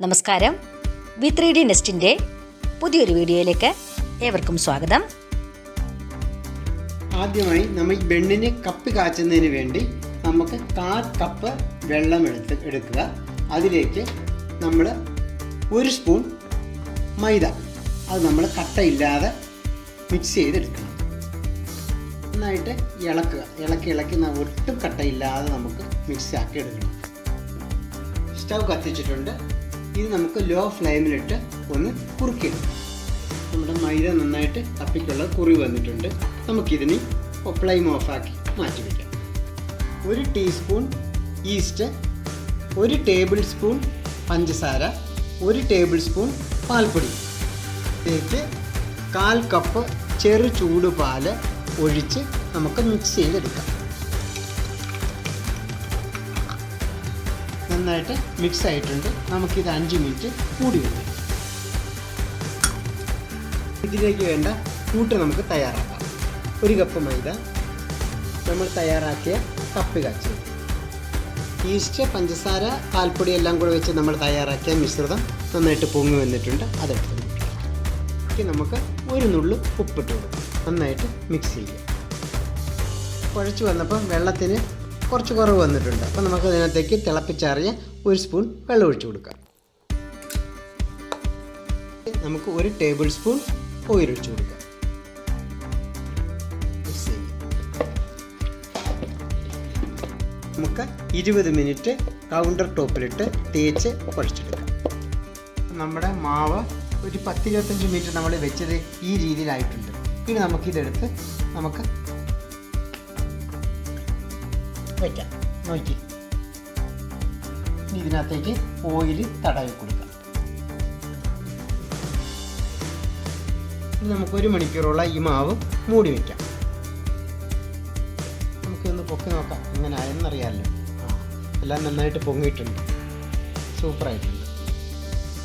നമസ്കാരം. V3D നെസ്റ്റിൻ്റെ പുതിയൊരു വീഡിയോയിലേക്ക് ഏവർക്കും സ്വാഗതം. ആദ്യമായി നമ്മൾ ബണ്ണിന് കപ്പ് കാച്ചുന്നതിന് വേണ്ടി നമുക്ക് 1/4 കപ്പ് വെള്ളം എടുക്കുക. അതിലേക്ക് നമ്മൾ 1 സ്പൂൺ മൈദ, അത് നമ്മൾ കട്ടയില്ലാതെ മിക്സ് ചെയ്തെടുക്കണം. നന്നായിട്ട് ഇളക്കി ഒട്ടും കട്ടയില്ലാതെ നമുക്ക് മിക്സ് ആക്കി എടുക്കണം. സ്റ്റൗ കത്തിച്ചിട്ടുണ്ട്. ഇത് നമുക്ക് ലോ ഫ്ലെയിമിലിട്ട് ഒന്ന് കുറുക്കിയിടും. നമ്മുടെ മൈദ നന്നായിട്ട് കപ്പിക്കുള്ള കുറി വന്നിട്ടുണ്ട്. നമുക്കിതിന് ഫ്ലെയിം ഓഫാക്കി മാറ്റി വയ്ക്കാം. 1 ടീസ്പൂൺ ഈസ്റ്റ്, 1 ടേബിൾ സ്പൂൺ പഞ്ചസാര, 1 ടേബിൾ സ്പൂൺ പാൽപ്പൊടി, ഇതിലേക്ക് 1/4 കപ്പ് ചെറു ചൂട് പാല് ഒഴിച്ച് നമുക്ക് മിക്സ് ചെയ്തെടുക്കാം. നന്നായിട്ട് മിക്സ് ആയിട്ടുണ്ട്. നമുക്കിത് 5 മിനിറ്റ് മൂടി വയ്ക്കാം. ഇതിലേക്ക് വേണ്ട കൂട്ട് നമുക്ക് തയ്യാറാക്കാം. 1 കപ്പ് മൈദ, നമ്മൾ തയ്യാറാക്കിയ കപ്പ് കാച്ചി, ഈസ്റ്റ്, പഞ്ചസാര, പാൽപ്പൊടി എല്ലാം കൂടെ വെച്ച് നമ്മൾ തയ്യാറാക്കിയ മിശ്രിതം നന്നായിട്ട് പൊങ്ങി വന്നിട്ടുണ്ട്. അതെടുത്ത് നമുക്ക് 1 നുള്ളു ഉപ്പിട്ട് കൊടുക്കും. നന്നായിട്ട് മിക്സ് ചെയ്യുക. കുഴച്ച് വന്നപ്പോൾ വെള്ളത്തിന് കുറച്ച് കുറവ് വന്നിട്ടുണ്ട്. അപ്പോൾ നമുക്ക് അതിനകത്തേക്ക് തിളപ്പിച്ചാറിയ 1 സ്പൂൺ വെള്ളം ഒഴിച്ചു കൊടുക്കാം. നമുക്ക് 1 ടേബിൾ സ്പൂൺ ഓയിൽ ഒഴിച്ചു കൊടുക്കാം. നമുക്ക് 20 മിനിറ്റ് കൗണ്ടർ ടോപ്പിലിട്ട് തേച്ച് കുഴച്ചെടുക്കാം. നമ്മുടെ മാവ് ഒരു 10-25 മിനിറ്റ് നമ്മൾ വെച്ചത് ഈ രീതിയിലായിട്ടുണ്ട്. ഇനി നമുക്കിതെടുത്ത് നമുക്ക് വയ്ക്കാം. നോക്കി ഇതിനകത്തേക്ക് ഓയിൽ തടവി കൊടുക്കാം. ഇനി നമുക്ക് 1 മണിക്കൂറോളം ഈ മാവ് മൂടി വയ്ക്കാം. നമുക്കൊന്ന് പൊക്കി നോക്കാം എങ്ങനെ ആയെന്നറിയാമല്ലോ. എല്ലാം നന്നായിട്ട് പൊങ്ങിയിട്ടുണ്ട്, സൂപ്പറായിട്ടുണ്ട്.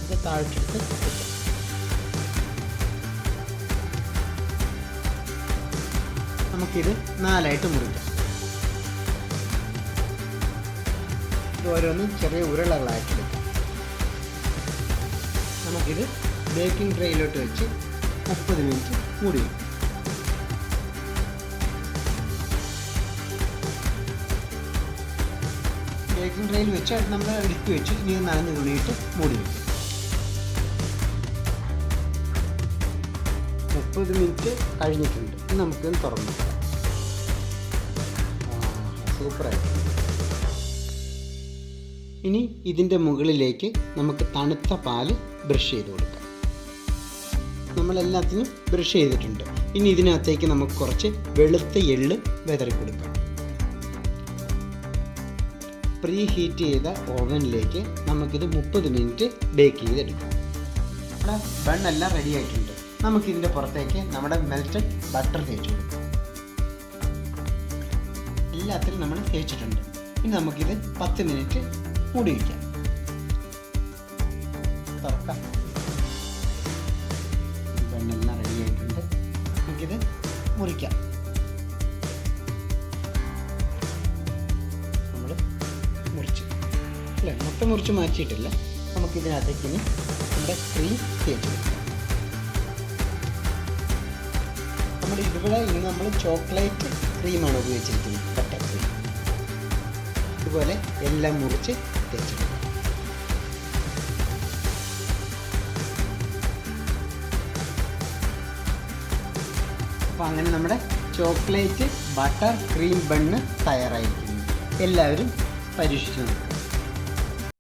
ഇത് താഴ്ചെടുത്ത് വയ്ക്കാം. നമുക്കിത് 4ആയിട്ട് മുറിക്കാം. ഓരോന്നും ചെറിയ ഉരുളകളായിട്ടെടുക്കാം. നമുക്കിത് ബേക്കിംഗ് ട്രേയിലോട്ട് വെച്ച് 30 മിനിറ്റ് മൂടി വയ്ക്കും. ബേക്കിംഗ് ട്രേയിൽ വെച്ച് നമ്മൾ എടുത്ത് വെച്ച് ഇനി നനഞ്ഞ് തുണിയിട്ട് മൂടി വയ്ക്കും. 30 മിനിറ്റ് കഴിഞ്ഞിട്ടുണ്ട്. നമുക്കിത് തുറന്നു നോക്കാം. സൂപ്പറായിട്ട്. ഇനി ഇതിൻ്റെ മുകളിലേക്ക് നമുക്ക് തണുത്ത പാല് ബ്രഷ് ചെയ്ത് കൊടുക്കാം. നമ്മളെല്ലാത്തിനും ബ്രഷ് ചെയ്തിട്ടുണ്ട്. ഇനി ഇതിനകത്തേക്ക് നമുക്ക് കുറച്ച് വെളുത്ത എള്ള് വിതറി കൊടുക്കാം. പ്രീ ഹീറ്റ് ചെയ്ത ഓവനിലേക്ക് നമുക്കിത് 30 മിനിറ്റ് ബേക്ക് ചെയ്തെടുക്കാം. നമ്മുടെ ബണ്ണെല്ലാം റെഡി ആയിട്ടുണ്ട്. നമുക്കിതിൻ്റെ പുറത്തേക്ക് നമ്മുടെ മെൽറ്റഡ് ബട്ടർ തേച്ച് കൊടുക്കാം. എല്ലാത്തിലും നമ്മൾ തേച്ചിട്ടുണ്ട്. ഇനി നമുക്കിത് 10 മിനിറ്റ് മൂടി വയ്ക്കാം. തുറക്കാം. ബണ്ണെല്ലാം റെഡി ആയിട്ടുണ്ട്. നമുക്കിത് മുറിക്കാം. നമ്മൾ മുറിച്ച് അല്ലേ, മൊത്തം മുറിച്ച് മാറ്റിയിട്ടില്ല. നമുക്കിതിനകത്തേക്ക് ഇനി നമ്മുടെ ക്രീം തേച്ച് കൊടുക്കാം. നമ്മുടെ ഇനി നമ്മൾ ചോക്ലേറ്റ് ക്രീമാണ് ഉപയോഗിച്ചിരിക്കുന്നത്, ബട്ടർ ക്രീം. ഇതുപോലെ എല്ലാം മുറിച്ച് തേച്ചെടുക്കാം. അപ്പോൾ അങ്ങനെ നമ്മുടെ ചോക്ലേറ്റ് ബട്ടർ ക്രീം ബണ്ണ് തയ്യാറായിരിക്കുന്നു. എല്ലാവരും പരീക്ഷിച്ച് നോക്കുക.